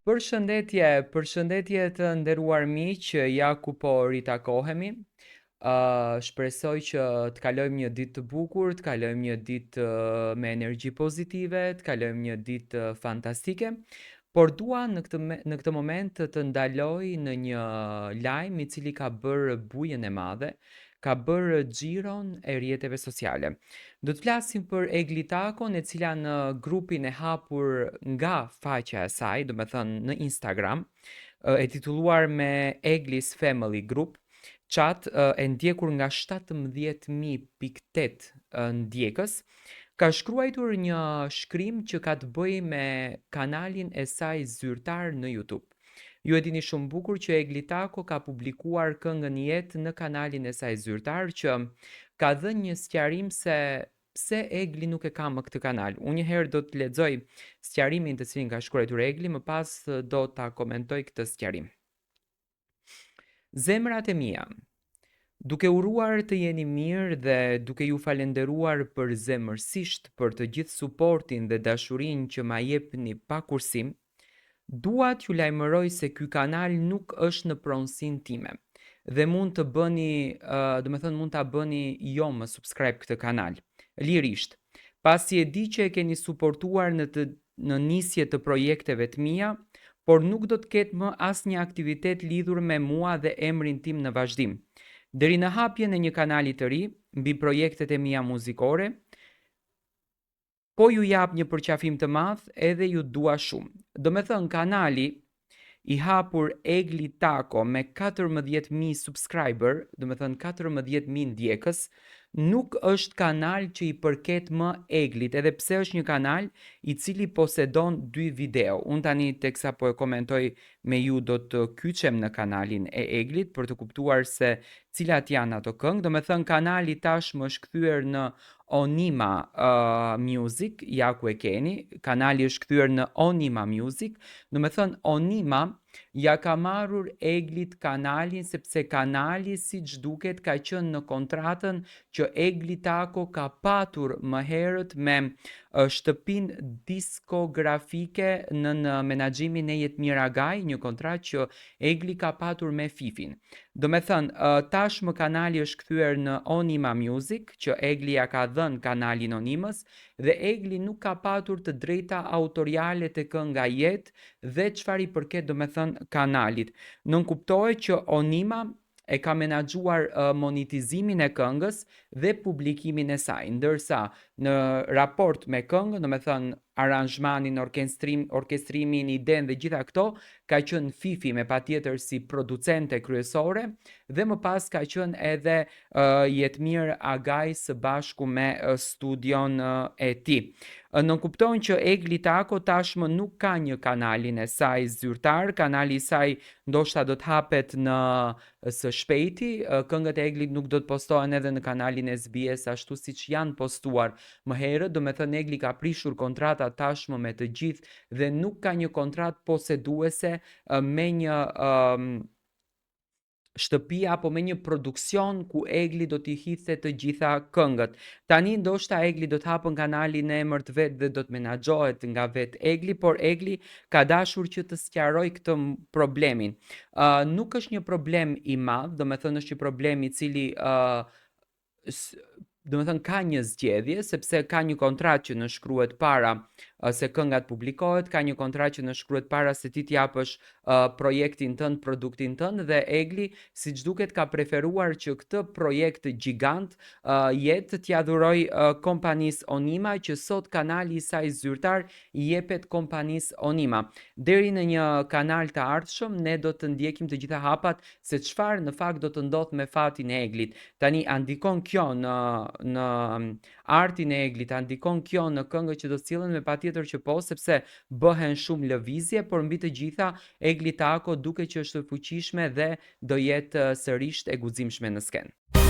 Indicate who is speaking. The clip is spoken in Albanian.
Speaker 1: Përshëndetje të nderuar miq, ja ku po ritakohemi. Shpresoj që të kalojmë një ditë të bukur, të kalojmë një ditë me energji pozitive, të kalojmë një ditë fantastike. Por dua në këtë moment të ndaloj në një lajm i cili ka bërë bujën e madhe, ka bërë xhiron e rrjeteve sociale. Do të flasim për Egli Takon, e cila në grupin e hapur nga faqja e saj, do me thënë në Instagram, e titulluar me Eglis Family Group, chat e ndjekur nga 17.800 ndjekës, ka shkruar një shkrim që ka të bëjë me kanalin e saj zyrtar në YouTube. Ju e dini shumë bukur që Egli Tako ka publikuar këngën Jetë në kanalin e saj zyrtar, që ka dhënë një sqarim se pse Egli nuk e ka më këtë kanal. Unë njëherë do të lexoj sqarimin të cilin ka shkruar Egli, më pas do ta komentoj këtë sqarim. Zemrat e mia, duke uruar të jeni mirë dhe duke ju falenderuar për zemërsisht për të gjithë suportin dhe dashurinë që ma jepni pa kursim, dua t'ju lajmëroj se ky kanal nuk është në pronësinë time dhe mund të bëni, mund ta bëni jo më subscribe këtë kanal, lirisht. Pasi e di që e keni suportuar në nisje të projekteve të mia, por nuk do të ketë më asnjë aktivitet lidhur me mua dhe emrin tim në vazhdim. Deri në hapjen e një kanali të ri mbi projektet e mia muzikore, po ju jap një përqafim të madh edhe ju dua shumë. Do me thënë, kanali i hapur Egli Tako me 14.000 subscriber, do me thënë 14.000 ndjekës, nuk është kanal që i përket më Eglit, edhe pse është një kanal i cili posedon 2 video. Unë tani teksa po e komentoj me ju do të kyqem në kanalin e Eglit për të kuptuar se cilat janë ato këngë. Do me thënë, kanali tashmë është kthyer në Onima Music, ja ku e keni, kanali është kthyer në Onima Music. Do me thënë, Onima ja ka marrur Eglit kanalin sepse kanali siç duket ka qenë në kontratën që Egli Tako ka patur më herët me shtëpinë diskografike në menaxhimin e Jetmir Agaj, një kontratë që Egli ka patur me Fifin. Do me thënë, tashmë kanali është kthyer në Onima Music, që Egli ja ka dhënë kanalin Onimës, dhe Egli nuk ka patur të drejta autoriale të kënga Jetë dhe çfarë i përket, do me thënë, kanalit. Nuk kuptohet që Onima e ka menaxhuar monetizimin e këngës dhe publikimin e saj, ndërsa në raport me këngën, do me thënë aranzhmanin, orkestrimin, iden dhe gjitha këto, ka qenë Fifi me patjetër si producente kryesore, dhe më pas ka qenë edhe Jetmir Agaj së bashku me studion e tij. Në kuptojnë që Egli Tako tashmë nuk ka një kanalin e saj zyrtar, kanali i saj ndoshta do të hapet në së shpejti, këngët e Eglit nuk do të postohen edhe në kanalin e SBS ashtu siç janë postuar më herët, do me thënë Egli ka prishur kontrata tashmë me të gjithë dhe nuk ka një kontratë poseduese me një shtëpi apo me një produksion ku Egli do t'i hidhte të gjitha këngët. Tani ndoshta Egli do të hapën kanalin në emër të vet dhe do të menaxhohet nga vet Egli, por Egli ka dashur që të sqaroj këtë problemin. Nuk është një problem i madh, do me thënë është një problem i cili do me thënë ka një zgjedhje, sepse ka një kontratë që në shkruhet para se këngat publikohet, ka një kontratë që në shkruhet para se ti t'japësh projektin tënd, produktin tënd, dhe Egli siç duket ka preferuar që këtë projekt gjigant Jetë t'ia dhuroj kompanisë Onima, që sot kanali i saj zyrtar i jepet kompanisë Onima. Deri në një kanal të ardhshëm ne do të ndjekim të gjitha hapat se çfarë në fakt do të ndodh me fatin e Eglit. Tani a ndikon kjo në artin e Eglit, a ndikon kjo në këngët që do të sillen? Me patjetër që po, sepse bëhen shumë lëvizje, por mbi të gjitha Egli Tako duket që është e fuqishme dhe do jetë sërish e guximshme në skenë.